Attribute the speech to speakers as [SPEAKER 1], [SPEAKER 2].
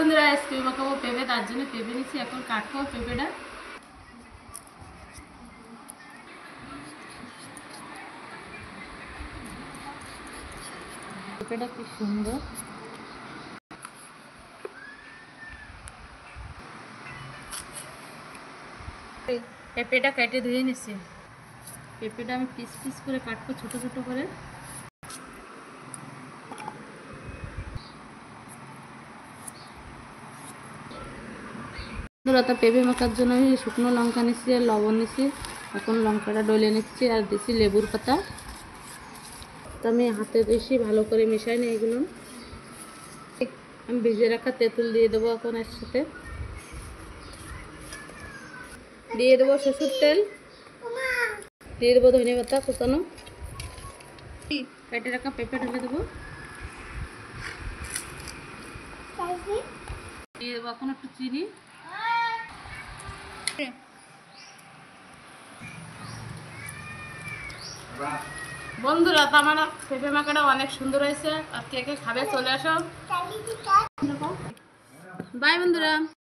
[SPEAKER 1] বন্ধুরা আজকে মাখাবো পেঁপে, তার জন্য পেঁপে নিচ্ছি, এখন কাটবো পেঁপেটা। পেঁপেটা কি সুন্দর, পেঁপেটা কেটে ধুয়ে নিচ্ছি। পেঁপেটা আমি পিস পিস করে কাটবো, ছোট ছোট করে। তো পেঁপে মাখার জন্য আমি শুকনো লঙ্কা নিচ্ছি আর লবণ নিচ্ছি। এখন লঙ্কাটা ডলে নিচ্ছি আর দিচ্ছি লেবুর পাতা। তো আমি হাতে বেশি ভালো করে মেশাই না এগুলো। আমি ভিজে রাখা তেঁতুল দিয়ে দেবো এখন এর সাথে। দিয়ে দেবো সরষের তেল, দিয়ে দেবো ধনে পাতা কুচানো, কেটে রাখা পেঁপে ঢেলে দেবো। দিয়ে দেবো এখন একটু চিনি। বন্ধুরা তো আমার পেঁপে মাখাটা অনেক সুন্দর হয়েছে, আর কে কে খাবে চলে আসো। বাই বন্ধুরা।